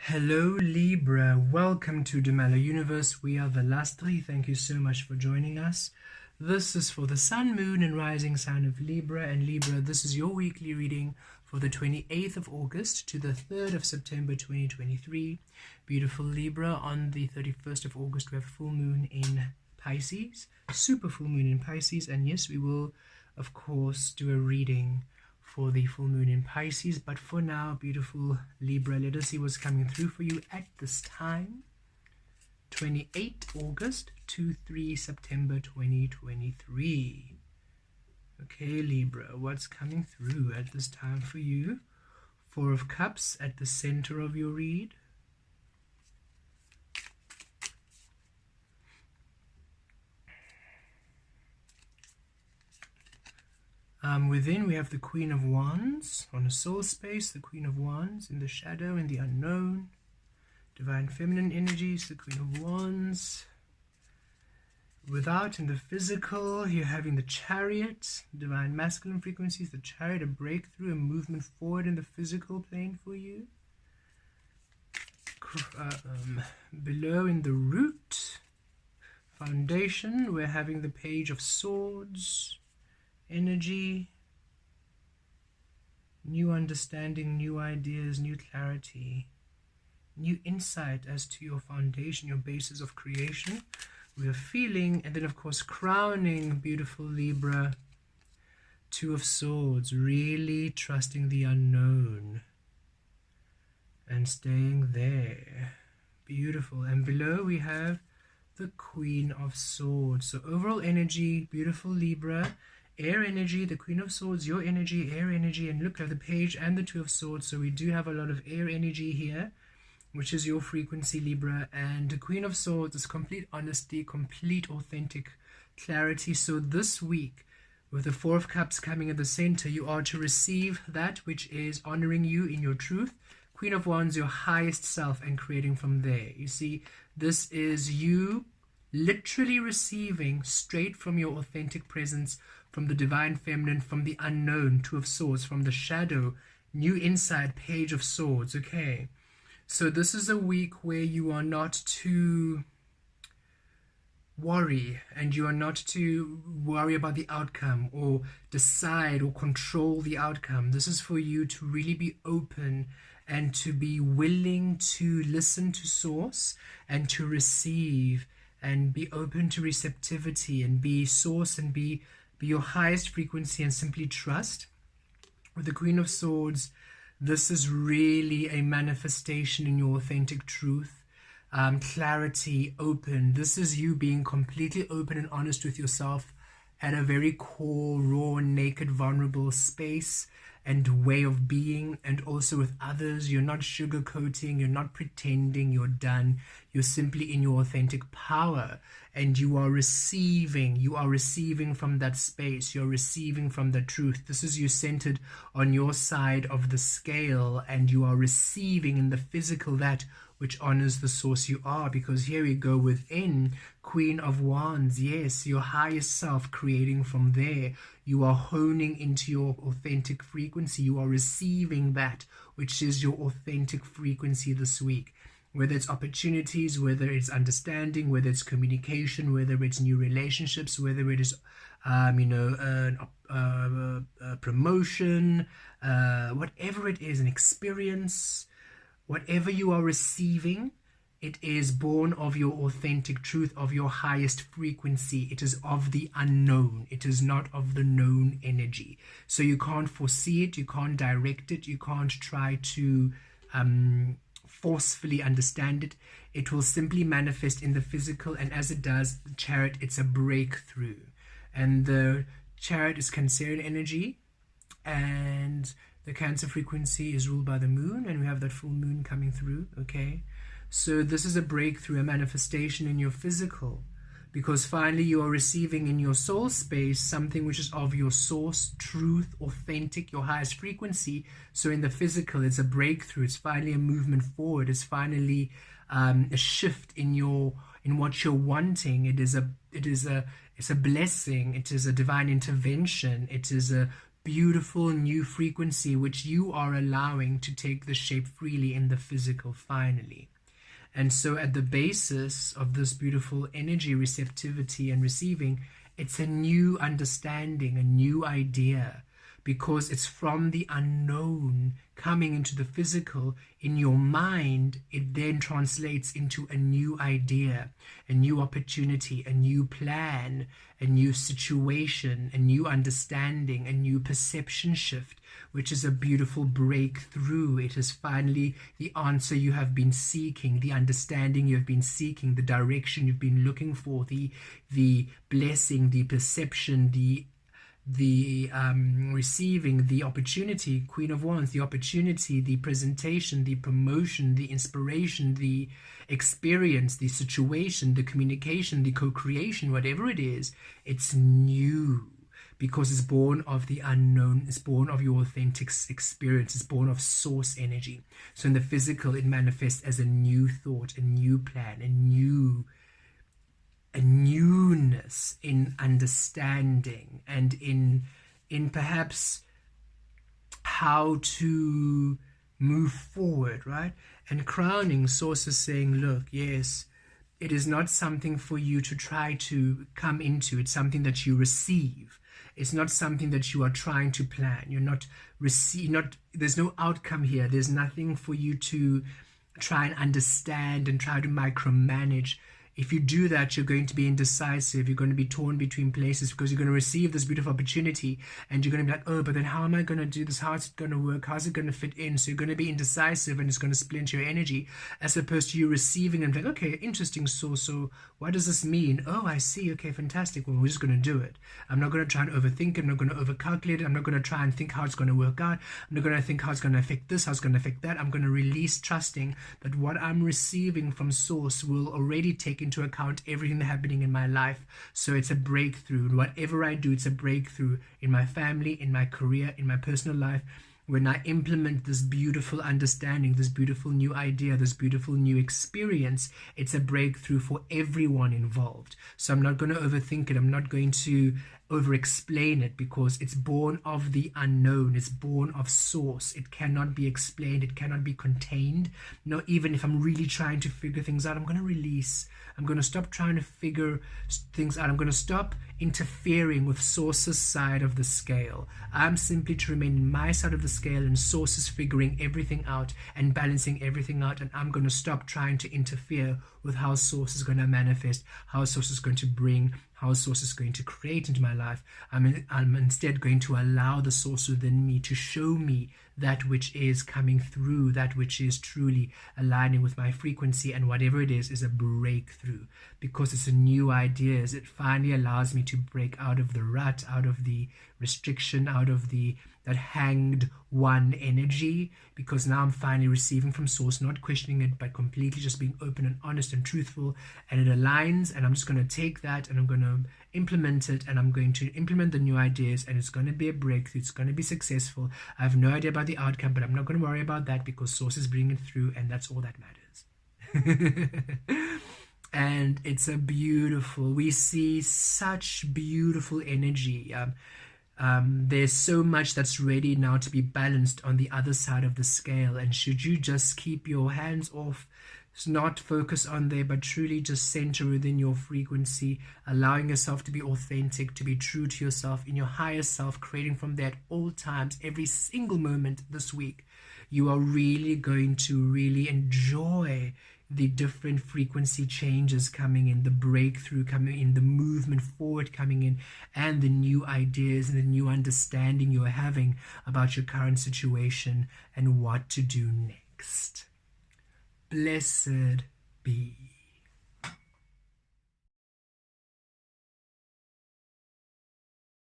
Hello Libra, welcome to the Mellow Universe. We are the last three. Thank you so much for joining us. This is for the Sun, Moon and Rising sign of Libra. And Libra, this is your weekly reading for the 28th of August to the 3rd of September 2023. Beautiful Libra, on the 31st of August we have full moon in Pisces, super full moon in Pisces. And yes, we will of course do a reading for the full moon in Pisces, but for now, beautiful Libra, let us see what's coming through for you at this time. 28 August to 3 September 2023. Okay, Libra, what's coming through at this time for you? Four of Cups at the center of your read. Within we have the Queen of Wands on a soul space, the Queen of Wands in the shadow, in the unknown. Divine feminine energies, the Queen of Wands. Without, in the physical, you're having the Chariot, divine masculine frequencies, the Chariot, a breakthrough, a movement forward in the physical plane for you. Below in the root, foundation, we're having the Page of Swords, energy, new understanding, new ideas, new clarity, new insight as to your foundation, your basis of creation. We are feeling, and then of course crowning, beautiful Libra, Two of Swords, really trusting the unknown and staying there. Beautiful. And below we have the Queen of Swords. So overall energy, beautiful Libra, air energy, the Queen of Swords, your energy, air energy, and look at the Page and the Two of Swords. So we do have a lot of air energy here, which is your frequency, Libra. And the Queen of Swords is complete honesty, complete authentic clarity. So this week, with the Four of Cups coming at the center, you are to receive that which is honoring you in your truth. Queen of Wands, your highest self, and creating from there. You see, this is you literally receiving straight from your authentic presence, from the divine feminine, from the unknown, Two of Swords, from the shadow, new insight, Page of Swords. Okay, so this is a week where you are not to worry, and you are not to worry about the outcome or decide or control the outcome. This is for you to really be open and to be willing to listen to source and to receive and be open to receptivity and be source and be your highest frequency and simply trust. With the Queen of Swords, this is really a manifestation in your authentic truth, clarity, open. This is you being completely open and honest with yourself at a very core, raw, naked, vulnerable space and way of being, and also with others. You're not sugarcoating, you're not pretending you're done. You're simply in your authentic power, and you are receiving from that space. You're receiving from the truth. This is you centered on your side of the scale, and you are receiving in the physical that which honors the source you are. Because here we go within, Queen of Wands, yes, your highest self, creating from there. You are honing into your authentic frequency. You are receiving that which is your authentic frequency this week. Whether it's opportunities, whether it's understanding, whether it's communication, whether it's new relationships, whether it is, promotion, whatever it is, an experience, whatever you are receiving, it is born of your authentic truth, of your highest frequency. It is of the unknown. It is not of the known energy. So you can't foresee it. You can't direct it. You can't try to forcefully understand it. It will simply manifest in the physical. And as it does, the Chariot, it's a breakthrough. And the Chariot is Cancerian energy. And the Cancer frequency is ruled by the moon. And we have that full moon coming through. Okay. So this is a breakthrough, a manifestation in your physical, because finally you are receiving in your soul space something which is of your source, truth, authentic, your highest frequency. So in the physical, it's a breakthrough. It's finally a movement forward. It's finally a shift in what you're wanting. It's a blessing. It is a divine intervention. It is a beautiful new frequency which you are allowing to take the shape freely in the physical finally. And so at the basis of this beautiful energy receptivity and receiving, it's a new understanding, a new idea, because it's from the unknown coming into the physical. In your mind, it then translates into a new idea, a new opportunity, a new plan, a new situation, a new understanding, a new perception shift, which is a beautiful breakthrough. It is finally the answer you have been seeking, the understanding you have been seeking, the direction you've been looking for, the blessing, the perception, the receiving, the opportunity, Queen of Wands, the opportunity, the presentation, the promotion, the inspiration, the experience, the situation, the communication, the co-creation, whatever it is, it's new. Because it's born of the unknown, it's born of your authentic experience, it's born of source energy. So in the physical, it manifests as a new thought, a new plan, a newness in understanding and in perhaps how to move forward, right? And crowning, source is saying, look, yes, it is not something for you to try to come into. It's something that you receive. It's not something that you are trying to plan. You're not there's no outcome here. There's nothing for you to try and understand and try to micromanage. If you do that, you're going to be indecisive. You're going to be torn between places because you're going to receive this beautiful opportunity and you're going to be like, oh, but then how am I going to do this? How is it going to work? How's it going to fit in? So you're going to be indecisive and it's going to splinter your energy, as opposed to you receiving and like, okay, interesting. So what does this mean? Oh, I see. Okay, fantastic. Well, we're just going to do it. I'm not going to try and overthink it. I'm not going to overcalculate it. I'm not going to try and think how it's going to work out. I'm not going to think how it's going to affect this, how it's going to affect that. I'm going to release, trusting that what I'm receiving from source will already take into account everything that's happening in my life. So it's a breakthrough. Whatever I do, it's a breakthrough in my family, in my career, in my personal life. When I implement this beautiful understanding, this beautiful new idea, this beautiful new experience, it's a breakthrough for everyone involved. So I'm not going to overthink it. I'm not going to over-explain it, because it's born of the unknown. It's born of source. It cannot be explained. It cannot be contained. No, even if I'm really trying to figure things out, I'm going to release. I'm going to stop trying to figure things out. I'm going to stop interfering with source's side of the scale. I'm simply to remain in my side of the scale, and source is figuring everything out and balancing everything out. And I'm going to stop trying to interfere with how source is going to manifest, how source is going to bring, how source is going to create into my life. I'm instead going to allow the source within me to show me that which is coming through, that which is truly aligning with my frequency, and whatever it is a breakthrough, because it's a new idea. It finally allows me to break out of the rut, out of the restriction, out of that hanged one energy, because now I'm finally receiving from source, not questioning it, but completely just being open and honest and truthful, and it aligns. And I'm just going to take that and I'm going to implement it, and I'm going to implement the new ideas, and it's going to be a breakthrough. It's going to be successful. I have no idea about the outcome, but I'm not going to worry about that, because source is bringing it through, and that's all that matters. And it's a beautiful, we see such beautiful energy. There's so much that's ready now to be balanced on the other side of the scale. And should you just keep your hands off, not focus on there, but truly just center within your frequency, allowing yourself to be authentic, to be true to yourself, in your higher self, creating from there at all times, every single moment this week, you are really going to really enjoy the different frequency changes coming in, the breakthrough coming in, the movement forward coming in, and the new ideas and the new understanding you're having about your current situation and what to do next. Blessed be.